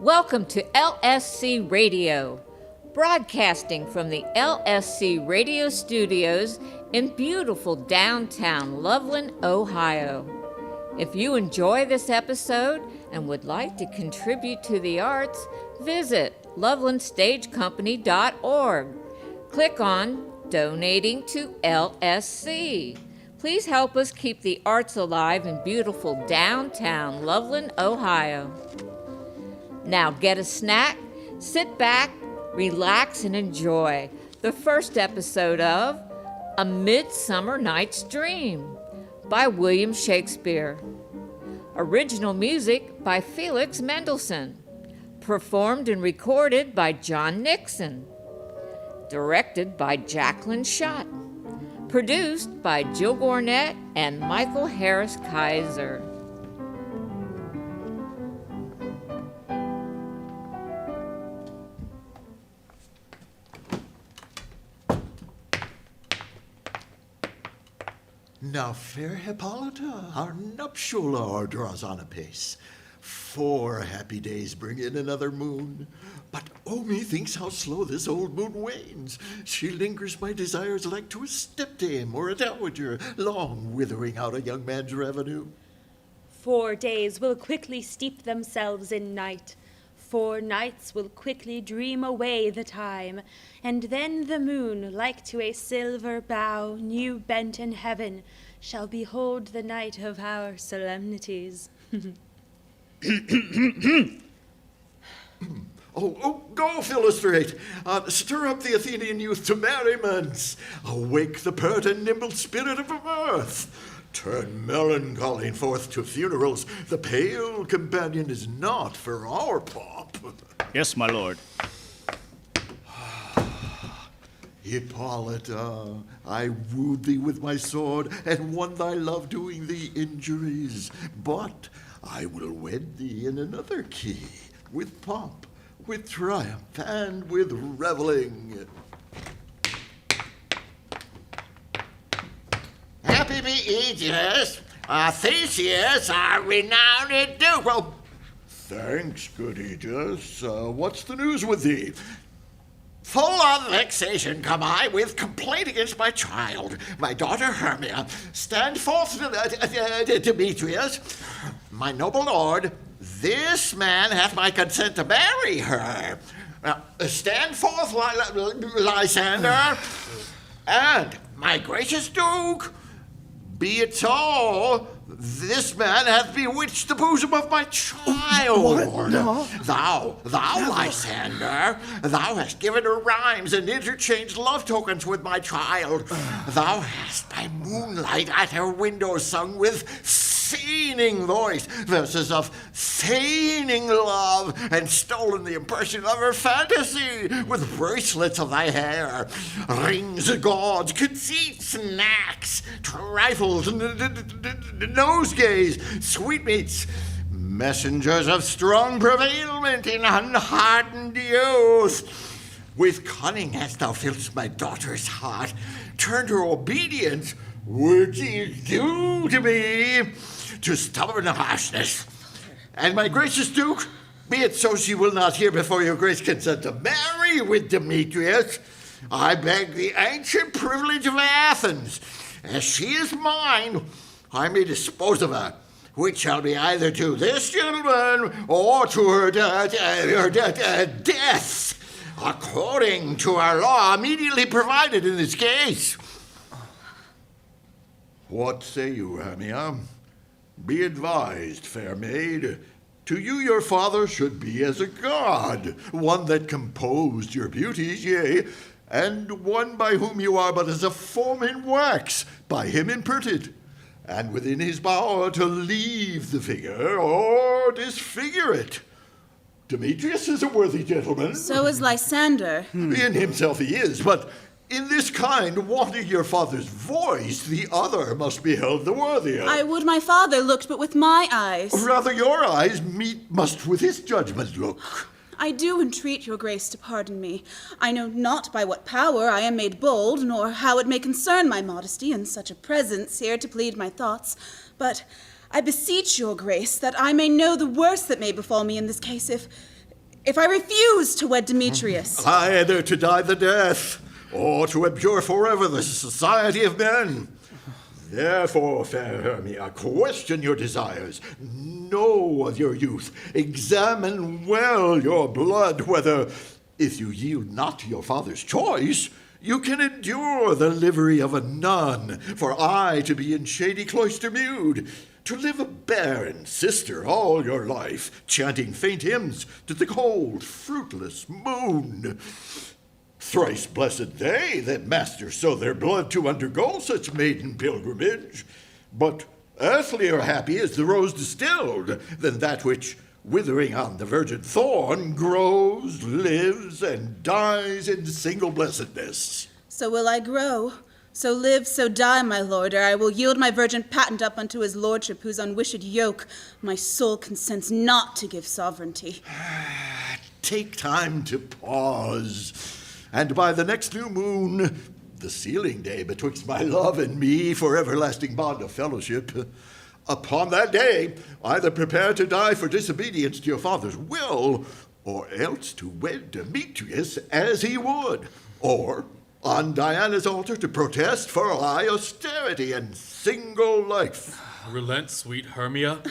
Welcome to LSC Radio, broadcasting from the LSC Radio studios in beautiful downtown Loveland, Ohio. If you enjoy this episode and would like to contribute to the arts, visit lovelandstagecompany.org. Click on Donating to LSC. Please help us keep the arts alive in beautiful downtown Loveland, Ohio. Now get a snack, sit back, relax, and enjoy the first episode of A Midsummer Night's Dream by William Shakespeare. Original music by Felix Mendelssohn. Performed and recorded by John Nixon. Directed by Jacqueline Schott. Produced by Jill Gornett and Michael Harris Kaiser. Now, fair Hippolyta, our nuptial hour draws on apace. 4 happy days bring in another moon. But, oh, methinks how slow this old moon wanes. She lingers my desires like to a stepdame or a dowager, long withering out a young man's revenue. 4 days will quickly steep themselves in night. 4 nights will quickly dream away the time, and then the moon, like to a silver bow, new bent in heaven, shall behold the night of our solemnities. Go, Philostrate. Stir up the Athenian youth to merriments. Awake the pert and nimble spirit of mirth. Turn melancholy forth to funerals. The pale companion is not for our pomp. Yes, my lord. Hippolyta, I wooed thee with my sword and won thy love doing thee injuries. But I will wed thee in another key, with pomp, with triumph, and with reveling. Happy be Aegeus, Theseus, our renowned duke. Well, thanks, good Aegeus. What's the news with thee? Full of vexation come I with complaint against my child, my daughter Hermia. Stand forth, Demetrius. My noble lord, this man hath my consent to marry her. Stand forth, Lysander. And my gracious duke, be it so, this man hath bewitched the bosom of my child. What? No. Thou, Lysander, thou hast given her rhymes and interchanged love tokens with my child. Thou hast by moonlight at her window sung with feigning voice verses of feigning love, and stolen the impression of her fantasy with bracelets of thy hair, rings of gauds, conceits, knacks, trifles, nosegays, sweetmeats, messengers of strong prevailment in unhardened youth. With cunning hast thou filled my daughter's heart, turned her obedience, which is due to me, to stubborn harshness. And my gracious duke, be it so she will not hear before your grace consent to marry with Demetrius, I beg the ancient privilege of Athens. As she is mine, I may dispose of her, which shall be either to this gentleman or to her death, according to our law immediately provided in this case. What say you, Hermia? Be advised, fair maid. To you your father should be as a god, one that composed your beauties, yea, and one by whom you are but as a form in wax, by him imprinted, and within his power to leave the figure or disfigure it. Demetrius is a worthy gentleman. So is Lysander. In himself he is, but in this kind, wanting your father's voice, the other must be held the worthier. I would my father looked but with my eyes. Rather your eyes must with his judgment look. I do entreat your grace to pardon me. I know not by what power I am made bold, nor how it may concern my modesty in such a presence here to plead my thoughts. But I beseech your grace that I may know the worst that may befall me in this case if I refuse to wed Demetrius? Either to die the death, or to abjure forever the society of men. Therefore, fair Hermia, question your desires. Know of your youth. Examine well your blood, whether, if you yield not to your father's choice, you can endure the livery of a nun, for I to be in shady cloister mewed, to live a barren sister all your life, chanting faint hymns to the cold, fruitless moon. Thrice blessed they that master so their blood to undergo such maiden pilgrimage. But earthlier happy is the rose distilled than that which, withering on the virgin thorn, grows, lives, and dies in single blessedness. So will I grow, so live, so die, my lord, ere I will yield my virgin patent up unto his lordship, whose unwished yoke my soul consents not to give sovereignty. Take time to pause, and by the next new moon, the sealing day betwixt my love and me for everlasting bond of fellowship, upon that day, either prepare to die for disobedience to your father's will, or else to wed Demetrius as he would, or on Diana's altar to protest for high austerity and single life. Relent, sweet Hermia,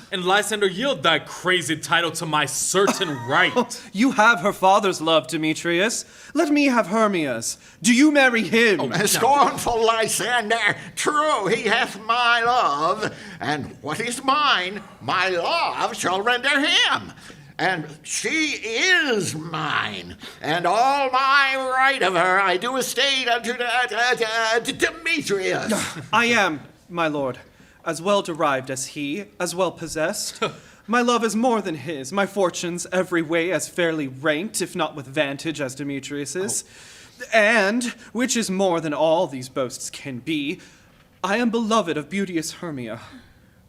and Lysander, yield thy crazy title to my certain right. You have her father's love, Demetrius. Let me have Hermia's. Do you marry him? Scornful Lysander, true, he hath my love, and what is mine, my love shall render him. And she is mine, and all my right of her I do estate unto Demetrius. I am, my lord, as well derived as he, as well possessed. My love is more than his, my fortunes every way as fairly ranked, if not with vantage, as Demetrius's. And, which is more than all these boasts can be, I am beloved of beauteous Hermia.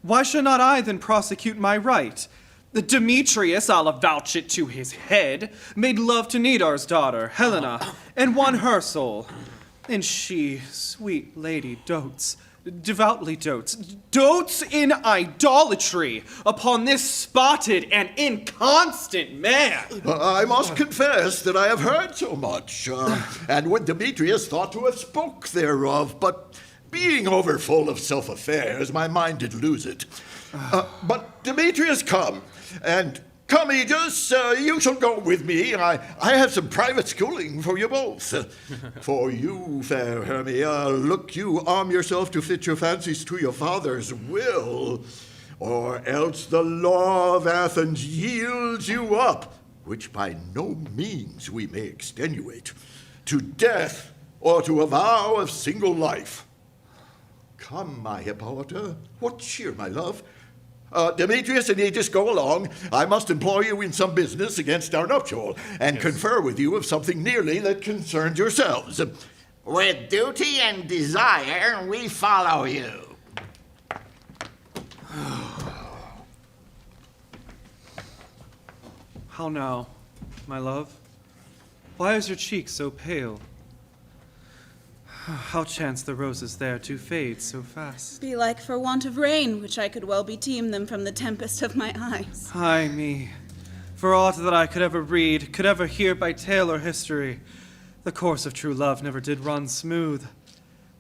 Why should not I then prosecute my right? The Demetrius, I'll avouch it to his head, made love to Nidar's daughter, Helena, and won her soul. And she, sweet lady, devoutly dotes in idolatry upon this spotted and inconstant man. I must confess that I have heard so much, and would Demetrius thought to have spoke thereof, but being overfull of self-affairs, my mind did lose it. But Demetrius, come, and come, Aegis, you shall go with me. I have some private schooling for you both. For you, fair Hermia, look you arm yourself to fit your fancies to your father's will, or else the law of Athens yields you up, which by no means we may extenuate, to death or to a vow of single life. Come, my Hippolyta, what cheer, my love? Demetrius and Aegis, go along. I must employ you in some business against our nuptial, and confer with you of something nearly that concerns yourselves. With duty and desire, we follow you. How now, my love? Why is your cheek so pale? How chance the roses there to fade so fast? Be like for want of rain, which I could well beteem them from the tempest of my eyes. Ay me, for aught that I could ever read, could ever hear by tale or history, the course of true love never did run smooth.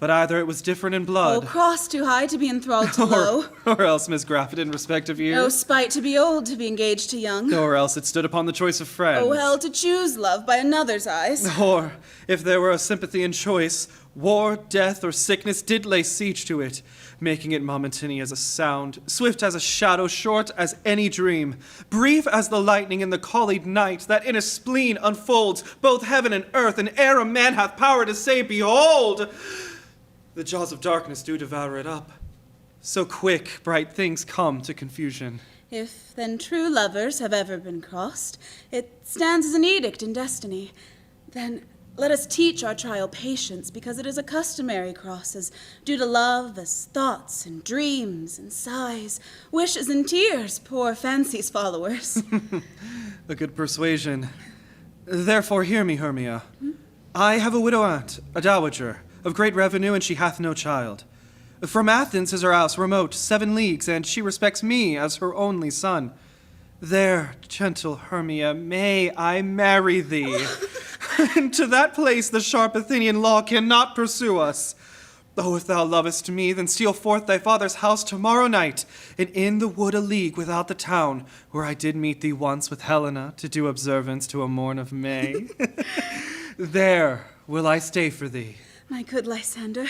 But either it was different in blood. Oh, cross too high to be enthralled to low. Or else misgrafted in respect of years. Oh, spite to be old to be engaged to young. Or else it stood upon the choice of friends. Oh, hell to choose love by another's eyes. Or, if there were a sympathy in choice, war, death, or sickness did lay siege to it, making it momentary as a sound, swift as a shadow, short as any dream, brief as the lightning in the collied night, that in a spleen unfolds both heaven and earth, and ere a man hath power to say, behold, the jaws of darkness do devour it up. So quick, bright things come to confusion. If then true lovers have ever been crossed, it stands as an edict in destiny. Then let us teach our trial patience, because it is a customary cross, as due to love as thoughts and dreams and sighs, wishes and tears, poor fancy's followers. A good persuasion. Therefore hear me, Hermia. I have a widow aunt, a dowager, of great revenue, and she hath no child. From Athens is her house remote 7 leagues, and she respects me as her only son. There, gentle Hermia, may I marry thee. And to that place the sharp Athenian law cannot pursue us. Oh, if thou lovest me, then steal forth thy father's house tomorrow night, and in the wood a league without the town, where I did meet thee once with Helena to do observance to a morn of May. There will I stay for thee. My good Lysander,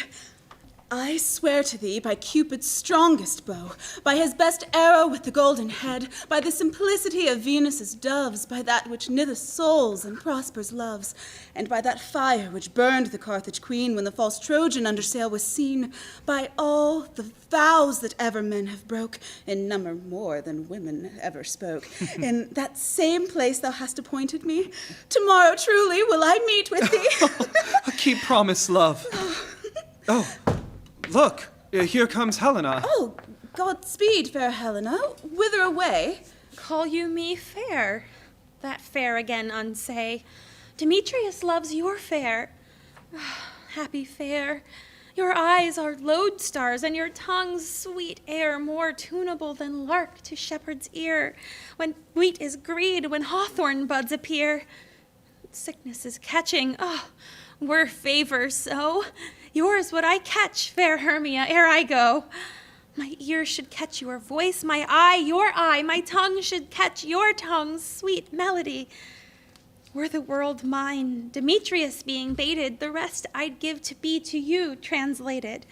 I swear to thee by Cupid's strongest bow, by his best arrow with the golden head, by the simplicity of Venus's doves, by that which kniteth souls and prospers loves, and by that fire which burned the Carthage queen when the false Trojan under sail was seen, by all the vows that ever men have broke, in number more than women ever spoke, in that same place thou hast appointed me, tomorrow truly will I meet with thee. Keep promise, love. Oh. Look, here comes Helena. Oh, Godspeed, fair Helena. Whither away? Call you me fair? That fair again unsay. Demetrius loves your fair. Happy fair. Your eyes are lodestars, and your tongue's sweet air more tunable than lark to shepherd's ear. When wheat is greed, when hawthorn buds appear. Sickness is catching. Were favor so. Yours would I catch, fair Hermia, ere I go. My ear should catch your voice, my eye your eye, my tongue should catch your tongue's sweet melody. Were the world mine, Demetrius being baited, the rest I'd give to be to you translated.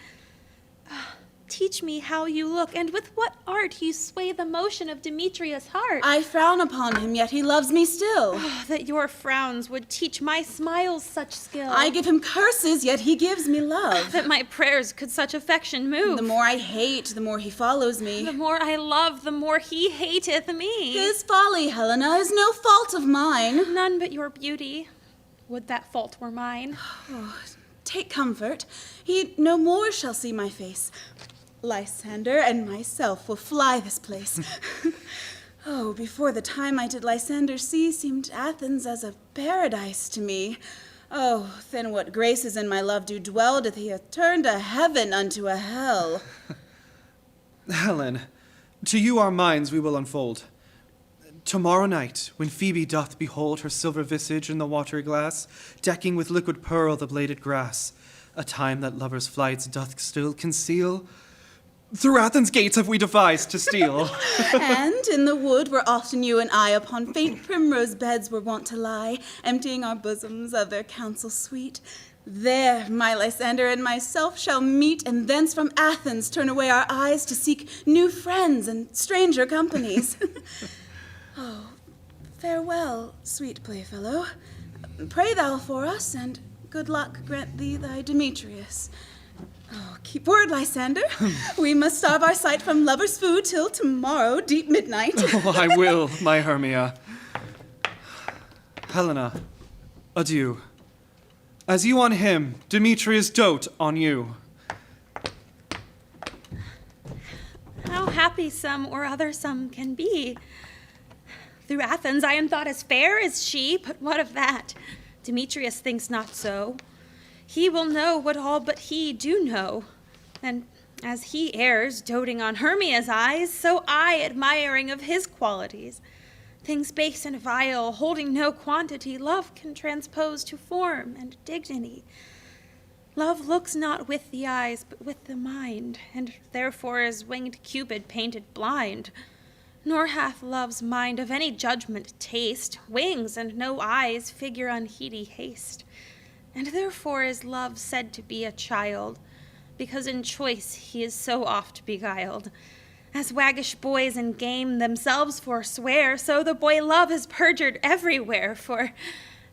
Teach me how you look, and with what art you sway the motion of Demetrius' heart. I frown upon him, yet he loves me still. That your frowns would teach my smiles such skill. I give him curses, yet he gives me love. That my prayers could such affection move. The more I hate, the more he follows me. The more I love, the more he hateth me. His folly, Helena, is no fault of mine. None but your beauty. Would that fault were mine. Take comfort. He no more shall see my face. Lysander and myself will fly this place. Oh, before the time I did Lysander see, seemed Athens as a paradise to me. Oh, then what graces in my love do dwell, doth he have turned a heaven unto a hell. Helen, to you our minds we will unfold. Tomorrow night, when Phoebe doth behold her silver visage in the watery glass, decking with liquid pearl the bladed grass, a time that lovers' flights doth still conceal, through Athens' gates have we devised to steal. And in the wood where often you and I upon faint primrose beds were wont to lie, emptying our bosoms of their counsel sweet, there my Lysander and myself shall meet, and thence from Athens turn away our eyes to seek new friends and stranger companies. Oh, farewell, sweet playfellow. Pray thou for us, and good luck grant thee thy Demetrius. Oh, keep word, Lysander. We must starve our sight from lover's food till tomorrow, deep midnight. Oh, I will, my Hermia. Helena, adieu. As you on him, Demetrius dote on you. How happy some or other some can be. Through Athens I am thought as fair as she, but what of that? Demetrius thinks not so. He will know what all but he do know. And as he errs, doting on Hermia's eyes, so I, admiring of his qualities. Things base and vile, holding no quantity, love can transpose to form and dignity. Love looks not with the eyes, but with the mind, and therefore is winged Cupid painted blind. Nor hath love's mind of any judgment taste, wings and no eyes figure unheedy haste. And therefore is love said to be a child, because in choice he is so oft beguiled. As waggish boys in game themselves forswear, so the boy love is perjured everywhere. For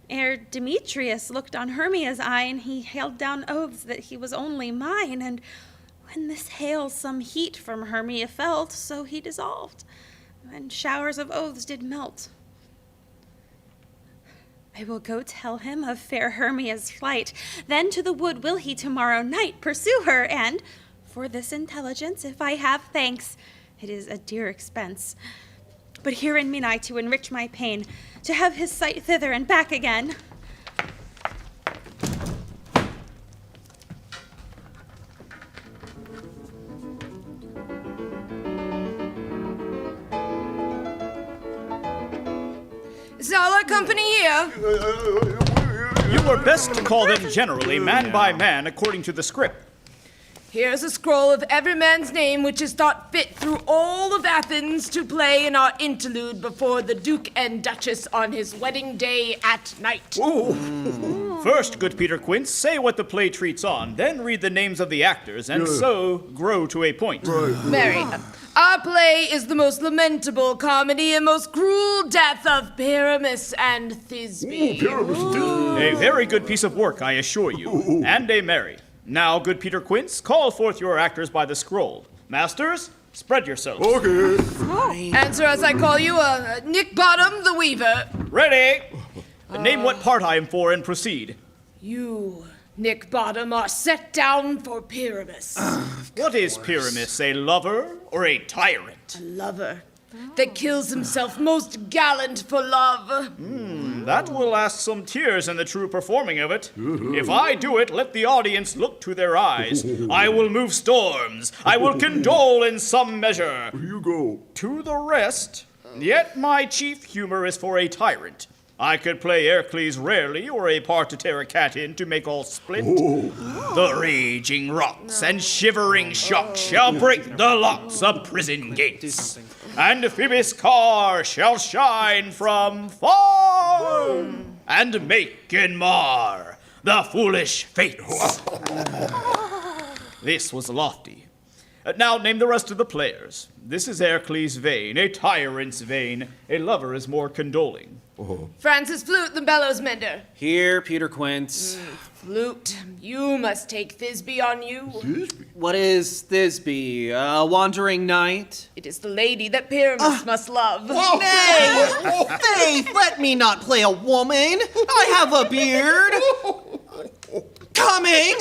ere Demetrius looked on Hermia's eyne, he hailed down oaths that he was only mine. And when this hail some heat from Hermia felt, so he dissolved, and showers of oaths did melt. I will go tell him of fair Hermia's flight. Then to the wood will he tomorrow night pursue her, and for this intelligence, if I have thanks, it is a dear expense. But herein mean I to enrich my pain, to have his sight thither and back again. all our company here. You were best to call them generally, man by man, according to the script. Here's a scroll of every man's name which is thought fit through all of Athens to play in our interlude before the Duke and Duchess on his wedding day at night. First, good Peter Quince, say what the play treats on, then read the names of the actors, and so grow to a point. Mary, our play is the most lamentable comedy and most cruel death of Pyramus and Thisbe. A very good piece of work, I assure you, and a merry. Now, good Peter Quince, call forth your actors by the scroll. Masters, spread yourselves. Okay. Answer as I call you, Nick Bottom the Weaver. Ready? Name what part I am for and proceed. You, Nick Bottom, are set down for Pyramus. What is Pyramus, a lover or a tyrant? A lover that kills himself most gallant for love. That will ask some tears in the true performing of it. If I do it, let the audience look to their eyes. I will move storms. I will condole in some measure. You go. To the rest, yet my chief humor is for a tyrant. I could play Hercules rarely, or a part to tear a cat in to make all split. The raging rocks and shivering shocks shall break the locks of prison gates. And Phoebus' car shall shine from far and make and mar the foolish fates. This was lofty. Now name the rest of the players. This is Hercules' vein, a tyrant's vein. A lover is more condoling. Francis Flute, the bellows mender. Here, Peter Quince. Flute, you must take Thisbe on you. What is Thisbe? A wandering knight? It is the lady that Pyramus must love. Nay! Faith, let me not play a woman. I have a beard. Coming!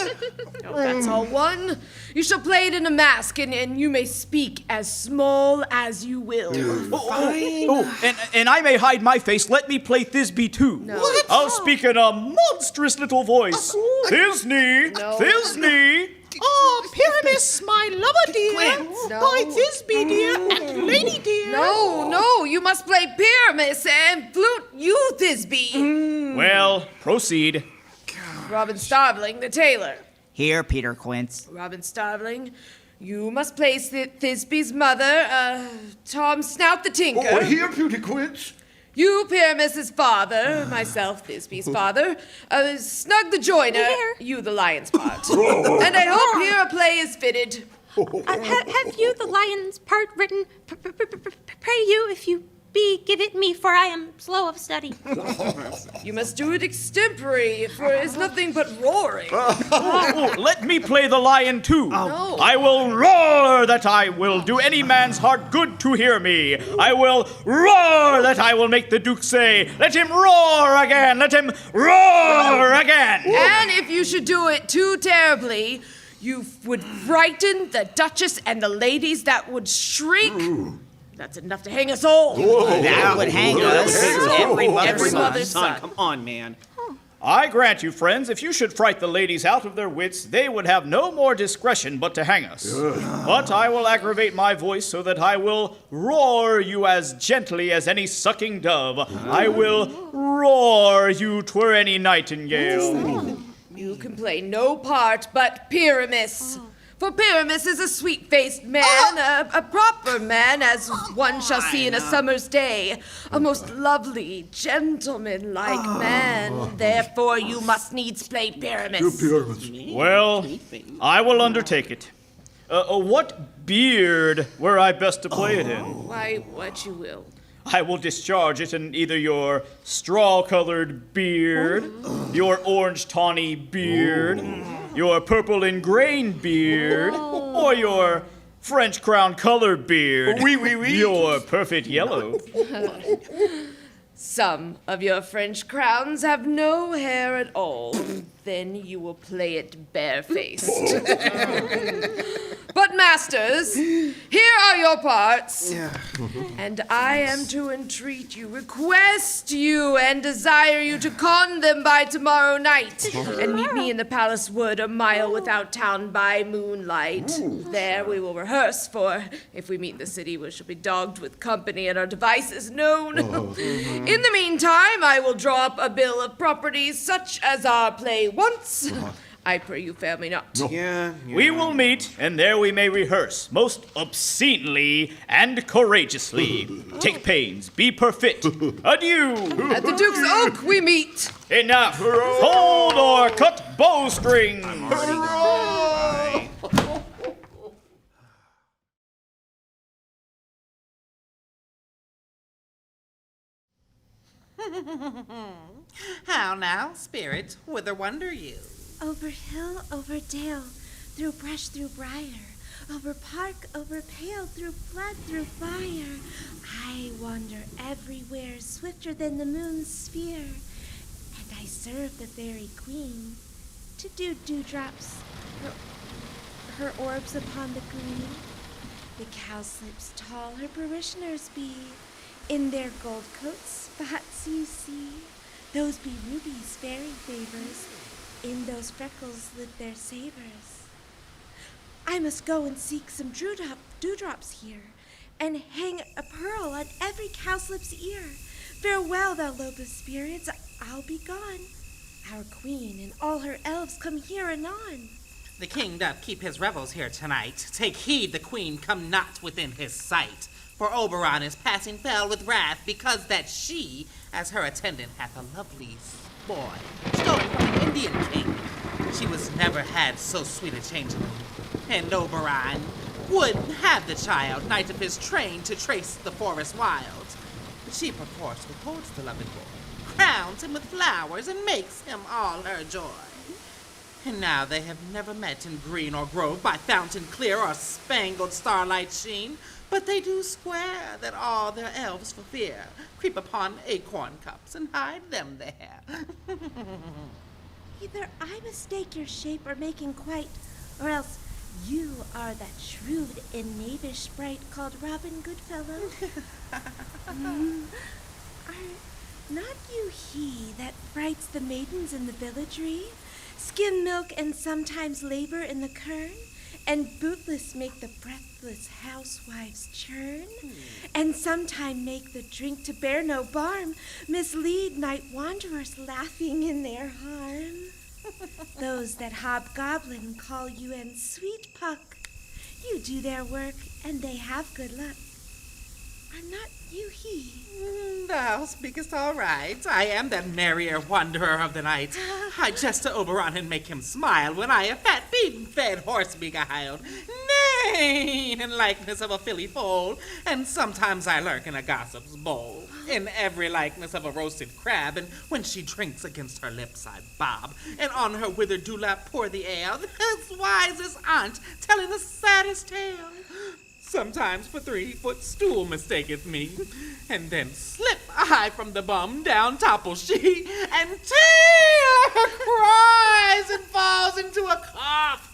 Oh, that's all one. You shall play it in a mask, and you may speak as small as you will. And I may hide my face. Let me play Thisbe too. No. What? I'll speak in a monstrous little voice. Thisbe, No. Thisbe. Oh, Pyramus, my lover dear. Quince. No. My Thisbe dear and lady dear. No, you must play Pyramus, and Flute, you Thisbe. Well, proceed. Robin Starveling, the tailor. Here, Peter Quince. Robin Starveling, you must play Thisbe's mother, Tom Snout the tinker. Oh, here, Peter Quince. You, Pyramus's father, myself, Thisbe's father, Snug the joiner, you the lion's part. And I hope here a play is fitted. Have you the lion's part written? Pray you, if you be, give it me, for I am slow of study. You must do it extempore, for it is nothing but roaring. Let me play the lion too. No. I will roar that I will do any man's heart good to hear me. I will roar that I will make the Duke say, let him roar again, let him roar again. And if you should do it too terribly, you would frighten the Duchess and the ladies that would shriek. That's enough to hang us all. That would hang us. Every mother's son. Come on, man. I grant you, friends, if you should fright the ladies out of their wits, they would have no more discretion but to hang us. But I will aggravate my voice so that I will roar you as gently as any sucking dove. I will roar you 'twere any nightingale. You can play no part but Pyramus. For Pyramus is a sweet-faced man, a proper man, as one shall see in a summer's day. A most lovely, gentleman-like man. Therefore you must needs play Pyramus. Well, I will undertake it. What beard were I best to play it in? Why, what you will. I will discharge it in either your straw-colored beard, your orange-tawny beard, your purple and grain beard, or your French crown color beard, your perfect yellow. Some of your French crowns have no hair at all. Then you will play it barefaced. But masters, here are your parts. And I am to entreat you, request you, and desire you to con them by tomorrow night. And meet me in the palace wood a mile without town by moonlight. There we will rehearse, for if we meet in the city, we shall be dogged with company and our devices known. In the meantime, I will draw up a bill of properties such as our play wants. I pray you fail me not. We will meet, and there we may rehearse, most obscenely and courageously. Take pains, be perfect. Adieu. At the Duke's Oak we meet. Enough. Hold or cut bowstrings. How now, spirit, whither wander you? Over hill, over dale, through brush, through briar, over park, over pale, through flood, through fire. I wander everywhere, swifter than the moon's sphere, and I serve the fairy queen to do dewdrops, her orbs upon the green. The cowslips tall her parishioners be, in their gold coats spots you see. Those be rubies, fairy favors, in those freckles lit their savors. I must go and seek some dewdrops here, and hang a pearl on every cowslip's ear. Farewell, thou lobe of spirits, I'll be gone. Our queen and all her elves come here anon. The king doth keep his revels here tonight. Take heed the queen come not within his sight. For Oberon is passing fell with wrath, because that she, as her attendant, hath a lovely boy, stolen from an Indian king. She was never had so sweet a changeling. And Oberon would have the child, knight of his train, to trace the forest wild. But she perforce withholds the loved boy, crowns him with flowers, and makes him all her joy. And now they have never met in green or grove, by fountain clear or spangled starlight sheen, but they do swear that all their elves for fear creep upon acorn cups and hide them there. Either I mistake your shape or making quite, or else you are that shrewd and knavish sprite called Robin Goodfellow. Are not you he that frights the maidens in the villagery, skim milk and sometimes labor in the kern, and bootless make the breathless housewives churn, and sometime make the drink to bear no barm, mislead night wanderers laughing in their harm? Those that hobgoblin call you and sweet puck, you do their work and they have good luck. Are not you he? Thou speakest all right. I am that merrier wanderer of the night. I jest to Oberon and make him smile when I a fat bean-fed horse beguiled. Nay, in likeness of a filly foal, and sometimes I lurk in a gossip's bowl. In every likeness of a roasted crab, and when she drinks against her lips I bob, and on her withered dewlap pour the ale, this wisest aunt telling the saddest tale. Sometimes for 3-foot stool mistaketh me, and then slip I from the bum, down topples she, and Taylor cries and falls into a cough.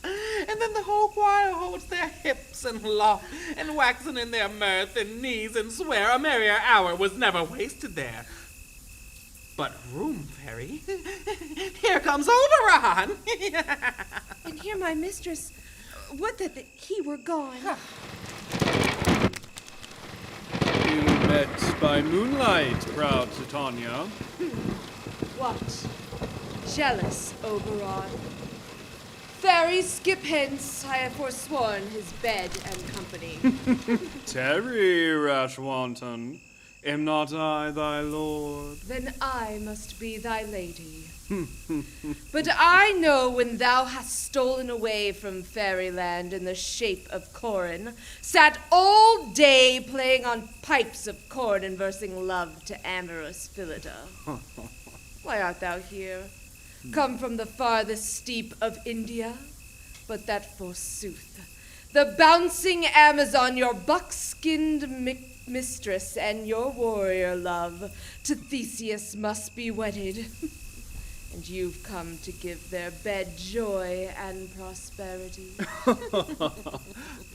And then the whole choir holds their hips and loft, and waxen in their mirth and knees, and swear a merrier hour was never wasted there. But room, fairy, here comes Oberon. And here my mistress, would that he were gone. You met by moonlight, proud Titania. What? Jealous, Oberon. Fairy, skip hence. I have forsworn his bed and company. Tarry, rash wanton. Am not I thy lord? Then I must be thy lady. But I know when thou hast stolen away from fairyland in the shape of Corin, sat all day playing on pipes of corn and versing love to amorous Phillida. Why art thou here? Come from the farthest steep of India? But that forsooth, the bouncing Amazon, your buck-skinned mistress and your warrior love, to Theseus must be wedded. And you've come to give their bed joy and prosperity.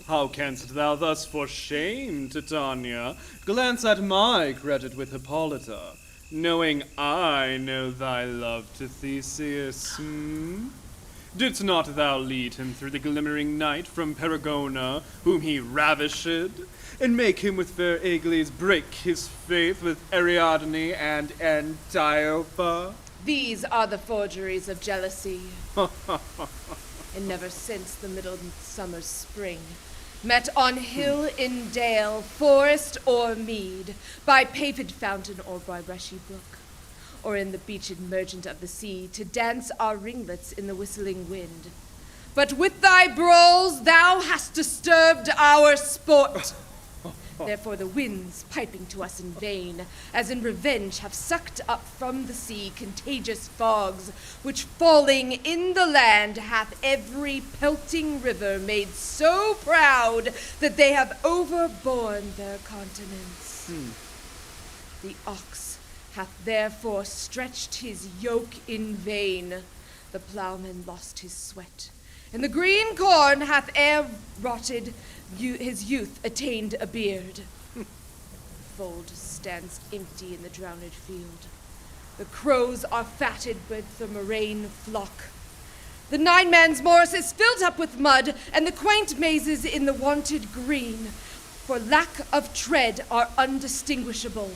How canst thou thus for shame, Titania, glance at my credit with Hippolyta, knowing I know thy love to Theseus, Didst not thou lead him through the glimmering night from Perigona, whom he ravished, and make him with fair Aegle break his faith with Ariadne and Antiopa? These are the forgeries of jealousy. And never since the midsummer spring, met on hill in dale, forest or mead, by paved fountain or by rushy brook, or in the beached merchant of the sea, to dance our ringlets in the whistling wind. But with thy brawls thou hast disturbed our sport. Therefore the winds, piping to us in vain, as in revenge have sucked up from the sea contagious fogs, which falling in the land hath every pelting river made so proud that they have overborne their continents. The ox hath therefore stretched his yoke in vain, the plowman lost his sweat, and the green corn hath ere rotted, his youth attained a beard. The fold stands empty in the drowned field. The crows are fatted with the moraine flock. The 9 man's morass is filled up with mud, and the quaint mazes in the wonted green, for lack of tread, are undistinguishable.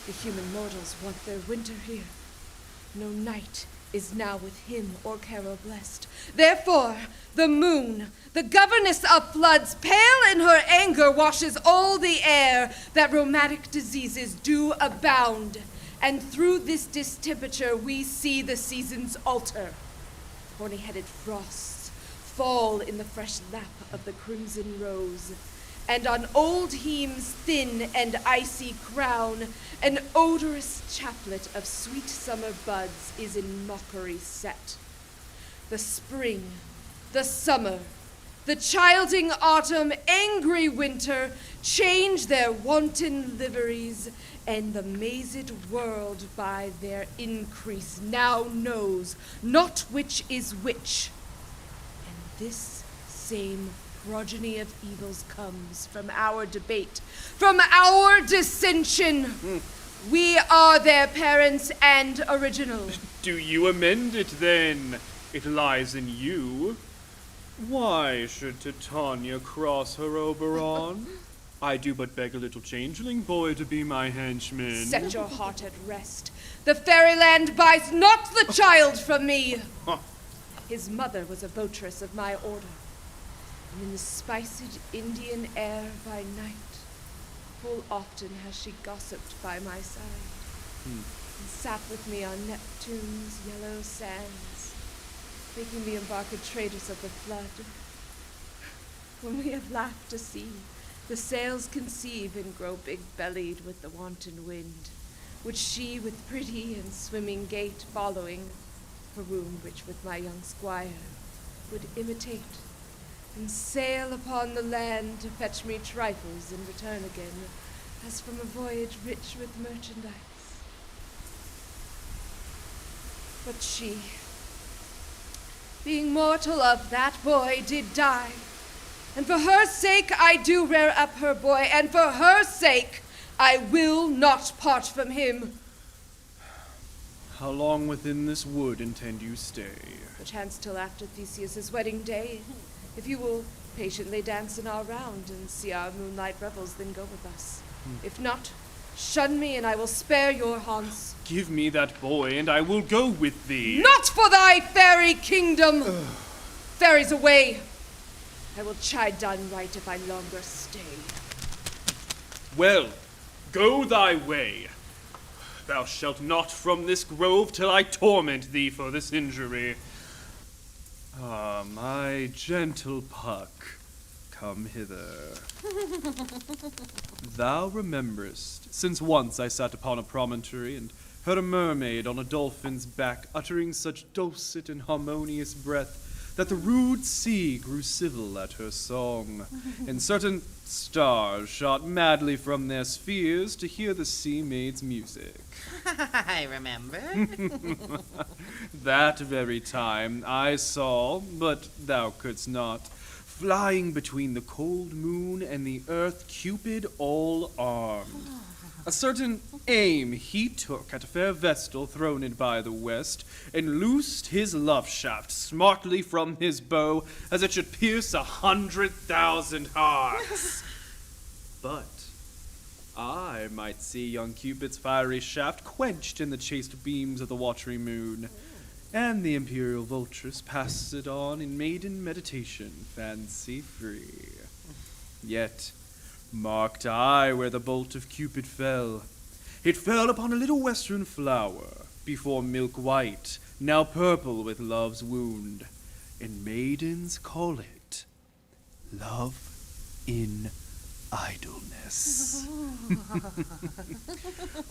The human mortals want their winter here. No night is now with him or Carol blessed. Therefore, the moon, the governess of floods, pale in her anger, washes all the air, that rheumatic diseases do abound. And through this distemperature we see the seasons alter. Horny-headed frosts fall in the fresh lap of the crimson rose, and on old Heme's thin and icy crown, an odorous chaplet of sweet summer buds is in mockery set. The spring, the summer, the childing autumn, angry winter, change their wanton liveries, and the mazed world by their increase now knows not which is which. And this same progeny of evils comes from our debate, from our dissension. We are their parents and original. Do you amend it then? It lies in you. Why should Titania cross her Oberon? I do but beg a little changeling boy to be my henchman. Set your heart at rest. The fairyland buys not the child from me. His mother was a votress of my order, and in the spiced Indian air by night, full often has she gossiped by my side, and sat with me on Neptune's yellow sands, making the embarked traders of the flood. When we have laughed to sea, the sails conceive and grow big-bellied with the wanton wind, which she with pretty and swimming gait following, her room which with my young squire would imitate, and sail upon the land to fetch me trifles and return again, as from a voyage rich with merchandise. But she, being mortal of that boy, did die, and for her sake I do rear up her boy, and for her sake I will not part from him. How long within this wood intend you stay? Perchance till after Theseus' wedding day, if you will patiently dance in our round and see our moonlight revels, then go with us. If not, shun me and I will spare your haunts. Give me that boy and I will go with thee. Not for thy fairy kingdom! Fairies away! I will chide done right if I longer stay. Well, go thy way. Thou shalt not from this grove till I torment thee for this injury. Ah, my gentle Puck, come hither. Thou rememberest, since once I sat upon a promontory and heard a mermaid on a dolphin's back uttering such dulcet and harmonious breath that the rude sea grew civil at her song, and certain Stars shot madly from their spheres to hear the sea maid's music. I remember. That very time I saw, but thou couldst not, flying between the cold moon and the earth, Cupid all armed. A certain aim he took at a fair vestal throned by the west, and loosed his love shaft smartly from his bow, as it should pierce 100,000 hearts. But I might see young Cupid's fiery shaft quenched in the chaste beams of the watery moon, and the imperial vultress passed it on in maiden meditation, fancy-free. Yet marked I where the bolt of Cupid fell. It fell upon a little western flower, before milk white, now purple with love's wound, and maidens call it love in idleness.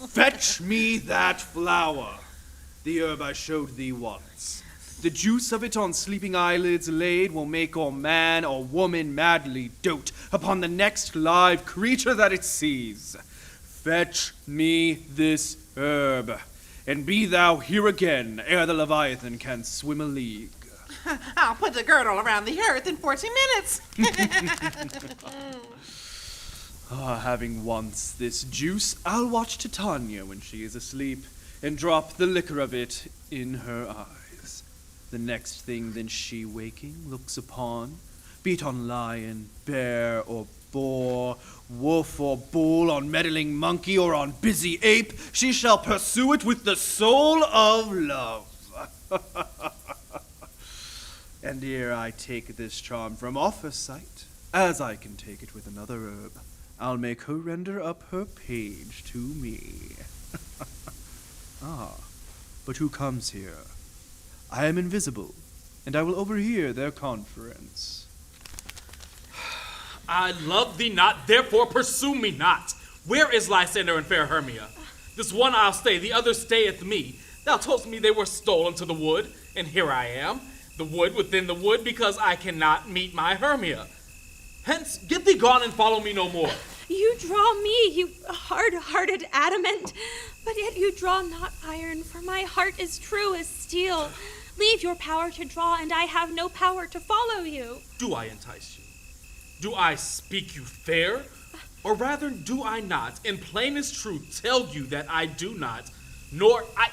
Fetch me that flower, the herb I showed thee once. The juice of it on sleeping eyelids laid will make or man or woman madly dote upon the next live creature that it sees. Fetch me this herb, and be thou here again ere the Leviathan can swim a league. I'll put the girdle around the earth in 40 minutes. Having once this juice, I'll watch Titania when she is asleep, and drop the liquor of it in her eyes. The next thing then she waking looks upon, be it on lion, bear, or boar, wolf or bull, on meddling monkey, or on busy ape, she shall pursue it with the soul of love. And ere I take this charm from off her sight, as I can take it with another herb, I'll make her render up her page to me. But who comes here? I am invisible, and I will overhear their conference. I love thee not, therefore pursue me not. Where is Lysander and fair Hermia? This one I'll stay, the other stayeth me. Thou toldst me they were stolen to the wood, and here I am, the wood within the wood, because I cannot meet my Hermia. Hence, get thee gone and follow me no more. You draw me, you hard-hearted adamant, but yet you draw not iron, for my heart is true as steel. Leave your power to draw, and I have no power to follow you. Do I entice you? Do I speak you fair? Or rather, do I not, in plainest truth, tell you that I do not, nor I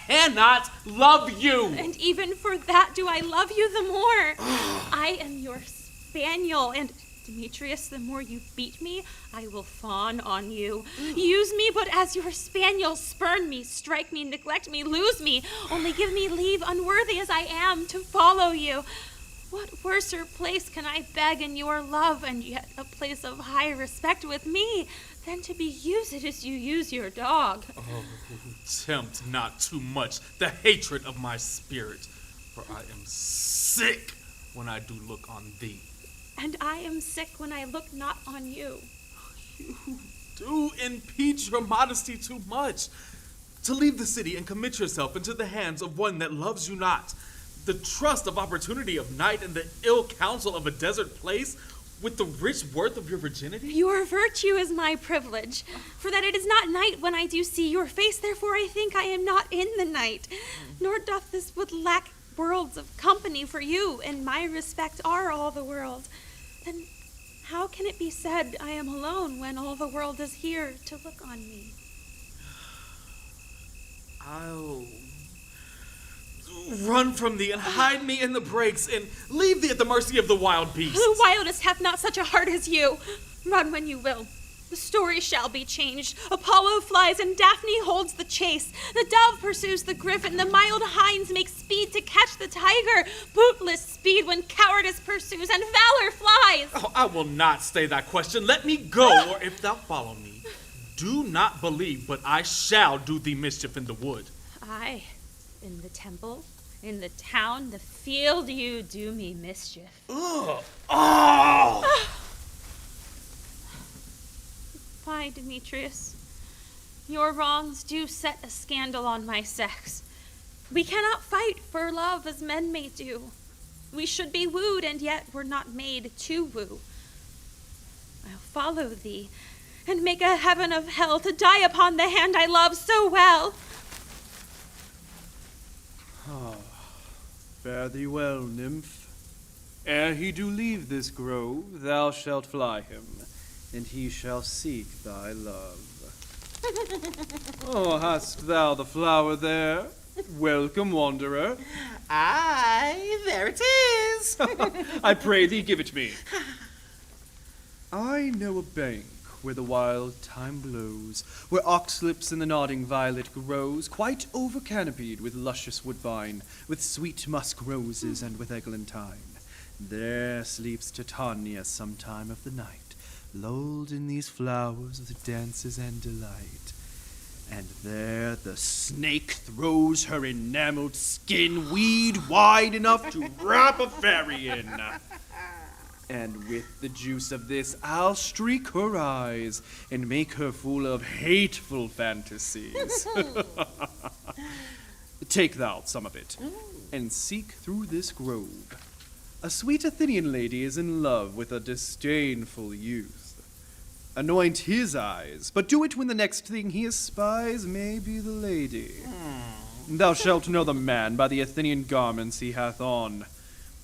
cannot love you? And even for that do I love you the more. I am your spaniel, and Demetrius, the more you beat me, I will fawn on you. Use me but as your spaniel, spurn me, strike me, neglect me, lose me, only give me leave, unworthy as I am, to follow you. What worser place can I beg in your love, and yet a place of high respect with me, than to be used as you use your dog? Oh, tempt not too much the hatred of my spirit, for I am sick when I do look on thee. And I am sick when I look not on you. You do impeach your modesty too much. To leave the city and commit yourself into the hands of one that loves you not, the trust of opportunity of night and the ill counsel of a desert place, with the rich worth of your virginity? Your virtue is my privilege, for that it is not night when I do see your face, therefore I think I am not in the night. Nor doth this wood lack worlds of company, for you, in my respect, are all the world. Then how can it be said I am alone when all the world is here to look on me? I'll run from thee and hide me in the brakes and leave thee at the mercy of the wild beasts. The wildest hath not such a heart as you. Run when you will. The story shall be changed. Apollo flies and Daphne holds the chase. The dove pursues the griffin. The mild hinds make speed to catch the tiger. Bootless speed when cowardice pursues and valor flies. Oh, I will not stay that question. Let me go, or if thou follow me, do not believe, but I shall do thee mischief in the wood. Aye, in the temple, in the town, the field, you do me mischief. Ugh. Oh! Why, Demetrius? Your wrongs do set a scandal on my sex. We cannot fight for love as men may do. We should be wooed, and yet we're not made to woo. I'll follow thee, and make a heaven of hell to die upon the hand I love so well. Fare thee well, nymph. Ere he do leave this grove, thou shalt fly him, and he shall seek thy love. Oh, hast thou the flower there? Welcome, wanderer. Aye, there it is. I pray thee, give it me. I know a bank where the wild thyme blows, where oxlips and the nodding violet grows, quite over-canopied with luscious woodbine, with sweet musk roses and with eglantine. There sleeps Titania some time of the night, lulled in these flowers with dances and delight. And there the snake throws her enameled skin weed wide enough to wrap a fairy in. And with the juice of this, I'll streak her eyes and make her full of hateful fantasies. Take thou some of it, and seek through this grove. A sweet Athenian lady is in love with a disdainful youth. Anoint his eyes, but do it when the next thing he espies may be the lady. Thou shalt know the man by the Athenian garments he hath on,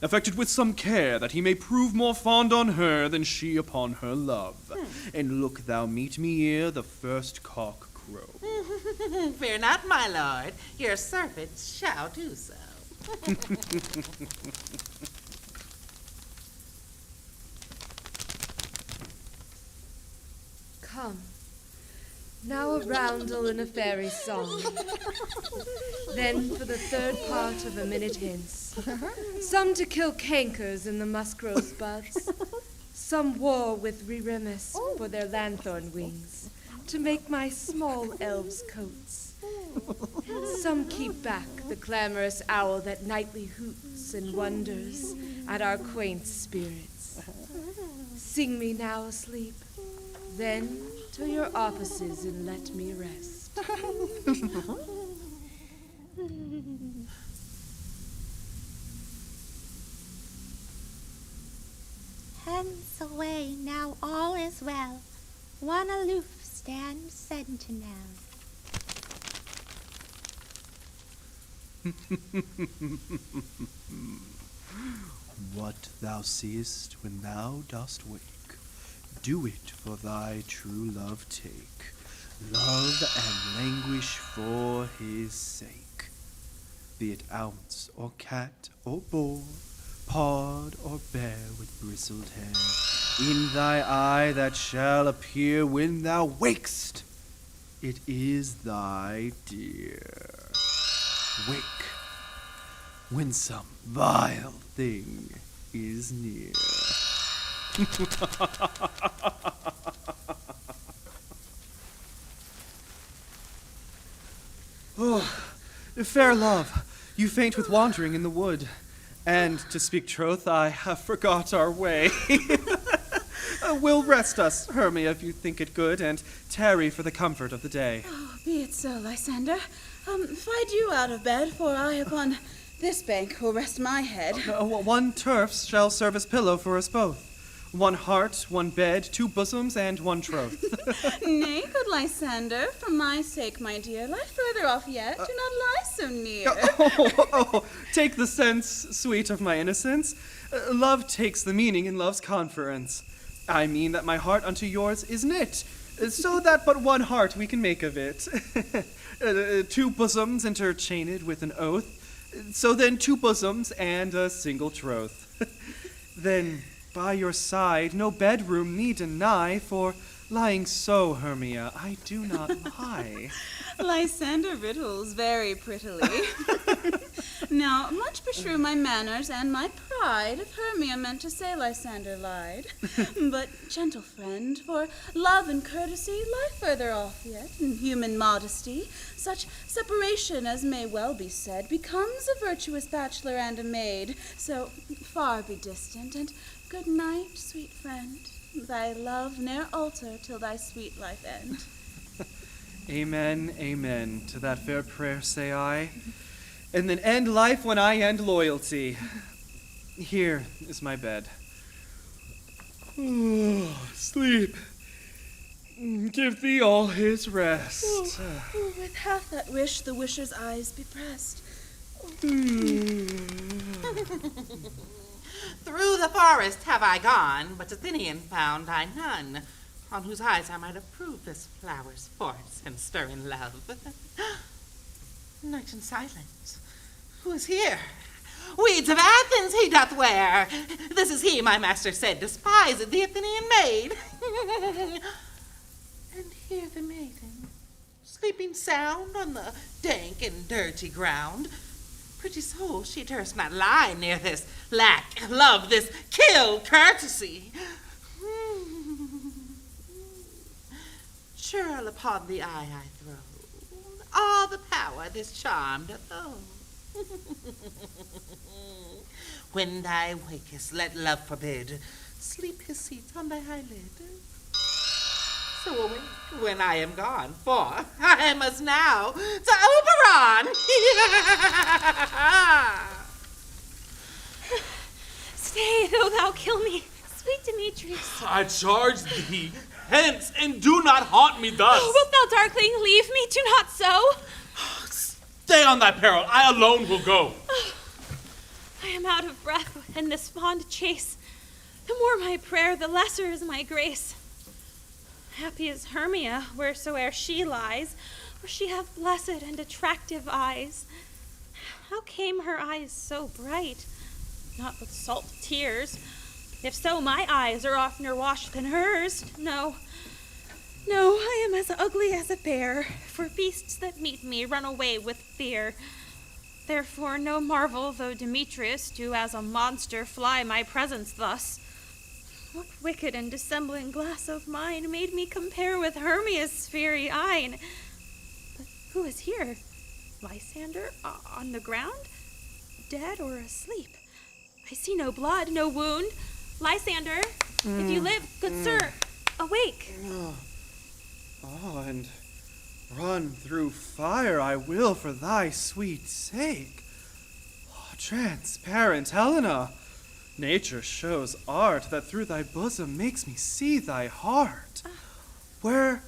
affected with some care that he may prove more fond on her than she upon her love. And look thou meet me ere the first cock crow. Fear not, my lord. Your servant shall do so. Come, now a roundel and a fairy song. Then for the third part of a minute hence, some to kill cankers in the musk rose buds, some war with Reremis for their lanthorn wings, to make my small elves' coats. Some keep back the clamorous owl that nightly hoots and wonders at our quaint spirits. Sing me now asleep, then to your offices and let me rest. Hence away, now all is well. One aloof stands sentinel. What thou seest when thou dost wake, do it for thy true love take. Love and languish for his sake. Be it ounce or cat or boar, pod or bear with bristled hair, in thy eye that shall appear when thou wakest, it is thy dear. Wake when some vile thing is near. Oh, fair love, you faint with wandering in the wood, and to speak troth, I have forgot our way. Will rest us, Hermia, if you think it good, and tarry for the comfort of the day. Oh, be it so, Lysander. Find you out of bed, for I upon this bank will rest my head. One turf shall serve as pillow for us both. One heart, one bed, two bosoms, and one troth. Nay, good Lysander, for my sake, my dear, lie further off yet. Do not lie so near. Take the sense, sweet, of my innocence. Love takes the meaning in love's conference. I mean that my heart unto yours is knit, so that but one heart we can make of it. Two bosoms interchained with an oath, so then two bosoms and a single troth. Then by your side no bedroom need deny, for lying so, Hermia, I do not lie. Lysander victuals very prettily. Now, much beshrew my manners and my pride if Hermia meant to say Lysander lied. But, gentle friend, for love and courtesy lie further off yet, in human modesty. Such separation as may well be said becomes a virtuous bachelor and a maid. So far be distant, and good night, sweet friend. Thy love ne'er alter till thy sweet life end. Amen, amen. To that fair prayer say I. And then end life when I end loyalty. Here is my bed. Sleep. Give thee all his rest. With half that wish, the wisher's eyes be pressed. Through the forest have I gone, but Athenian found I none, on whose eyes I might approve this flower's force and stirring love. Night and silence. Who is here? Weeds of Athens he doth wear. This is he, my master said, despised the Athenian maid. And here the maiden, sleeping sound on the dank and dirty ground. Pretty soul, she durst not lie near this lack love, this kill courtesy. Churl upon the eye I throw all the power this charm doth owe. When thou wakest, let love forbid sleep his seat on thy eyelid. So awake when I am gone, for I must now to Oberon. Stay, though thou kill me, sweet Demetrius. I charge thee, hence, and do not haunt me thus. Oh, wilt thou, darkling, leave me? Do not so. Stay on thy peril. I alone will go. I am out of breath in this fond chase. The more my prayer, the lesser is my grace. Happy is Hermia, wheresoe'er she lies, for she hath blessed and attractive eyes. How came her eyes so bright? Not with salt tears. If so, my eyes are oftener washed than hers. No, I am as ugly as a bear, for beasts that meet me run away with fear. Therefore no marvel though Demetrius do as a monster fly my presence thus. What wicked and dissembling glass of mine made me compare with Hermia's fiery eyne? But who is here? Lysander on the ground? Dead or asleep? I see no blood, no wound. Lysander, if you live, good sir, awake. And run through fire I will for thy sweet sake. Transparent Helena, nature shows art that through thy bosom makes me see thy heart. Where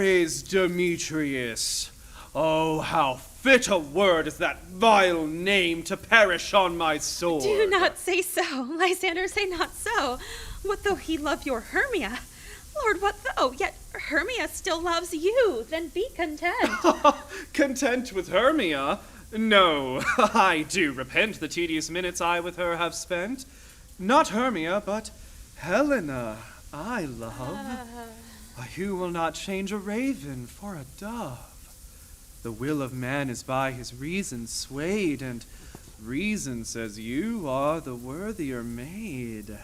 is Demetrius? Oh, how fit a word is that vile name to perish on my sword. Do not say so, Lysander, say not so. What though he love your Hermia? Lord, what though? Yet Hermia still loves you. Then be content. Content with Hermia? No, I do repent the tedious minutes I with her have spent. Not Hermia, but Helena I love. Who will not change a raven for a dove? The will of man is by his reason swayed, and reason says you are the worthier maid.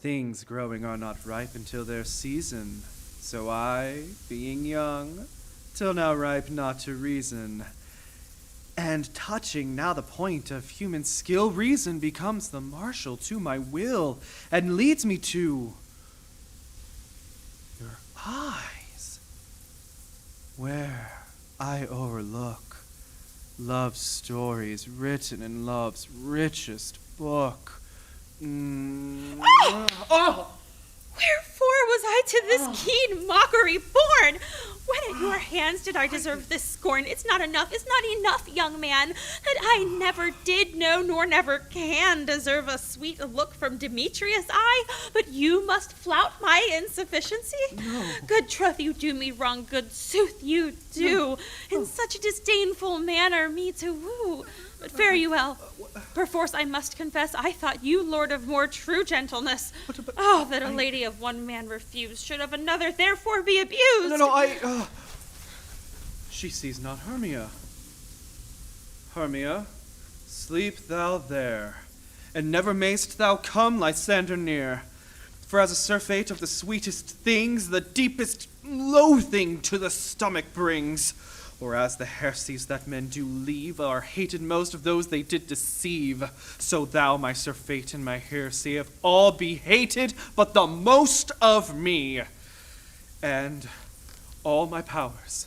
Things growing are not ripe until their season, so I, being young, till now ripe not to reason. And touching now the point of human skill, reason becomes the marshal to my will, and leads me to your eyes, where I overlook love's stories written in love's richest book. Wherefore was I to this keen mockery born? When at your hands did I deserve this scorn? It's not enough, young man, that I never did know nor never can deserve a sweet look from Demetrius' eye, but you must flout my insufficiency? No. Good troth, you do me wrong, good sooth, you do. In such a disdainful manner me to woo. But fare you well. Perforce I must confess, I thought you lord of more true gentleness. Oh, that a lady of one man refused should of another therefore be abused. No, she sees not Hermia. Hermia, sleep thou there, and never mayst thou come Lysander near. For as a surfeit of the sweetest things, the deepest loathing to the stomach brings. Or as the heresies that men do leave are hated most of those they did deceive, so thou, my surfeit and my heresy, of all be hated, but the most of me. And all my powers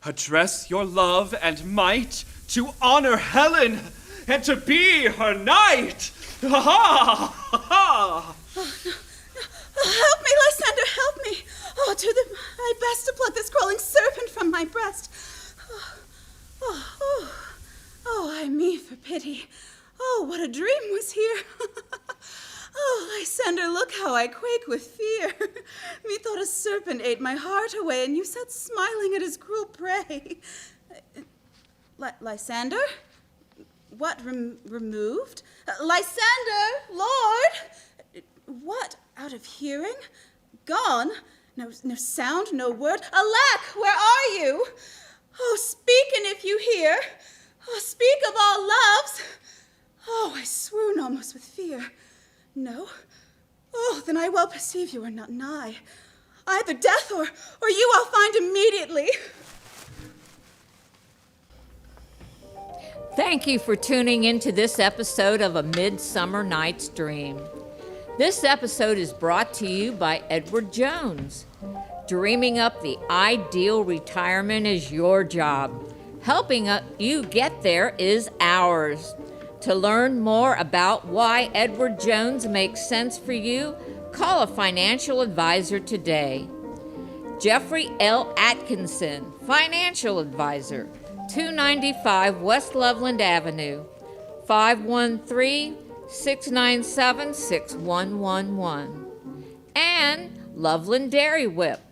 address your love and might to honor Helen and to be her knight. Ha ha ha! Help me, Lysander, help me. Oh, do my best to pluck this crawling serpent from my breast. Oh, I me for pity. Oh, what a dream was here. Oh, Lysander, look how I quake with fear. Methought a serpent ate my heart away, and you sat smiling at his cruel prey. Lysander? What, removed? Lysander, Lord! What, out of hearing? Gone? No sound, no word? Alack, where are you? Oh, speak, and if you hear. Oh, speak of all loves. Oh, I swoon almost with fear. No? Oh, then I well perceive you are not nigh. Either death or you I'll find immediately. Thank you for tuning into this episode of A Midsummer Night's Dream. This episode is brought to you by Edward Jones. Dreaming up the ideal retirement is your job. Helping you get there is ours. To learn more about why Edward Jones makes sense for you, call a financial advisor today. Jeffrey L. Atkinson, Financial Advisor, 295 West Loveland Avenue, 513-697-6111. And Loveland Dairy Whip,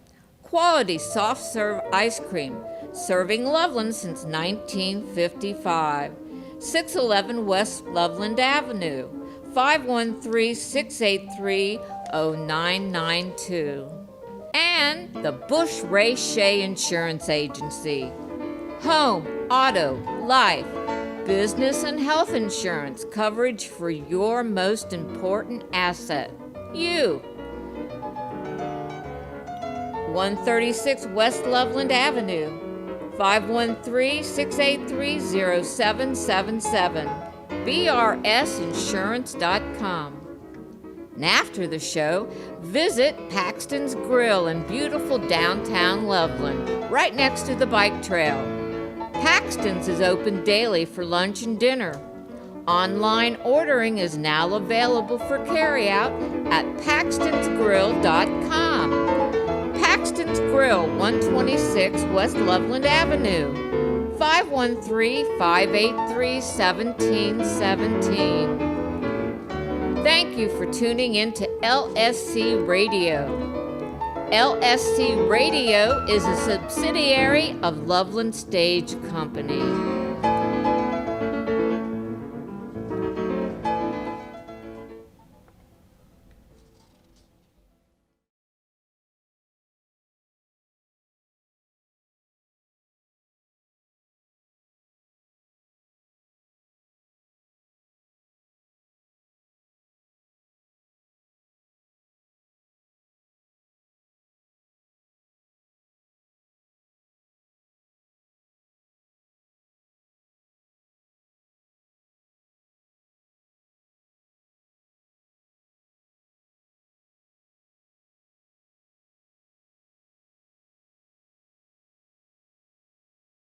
quality soft serve ice cream, serving Loveland since 1955. 611 West Loveland Avenue, 513-683-0992. And the Bush Ray Shea Insurance Agency. Home, auto, life, business and health insurance coverage for your most important asset, you. 136 West Loveland Avenue, 513-683-0777, brsinsurance.com. And after the show, visit Paxton's Grill in beautiful downtown Loveland, right next to the bike trail. Paxton's is open daily for lunch and dinner. Online ordering is now available for carryout at paxtonsgrill.com. Paxton's Grill, 126 West Loveland Avenue, 513-583-1717. Thank you for tuning in to LSC Radio. LSC Radio is a subsidiary of Loveland Stage Company.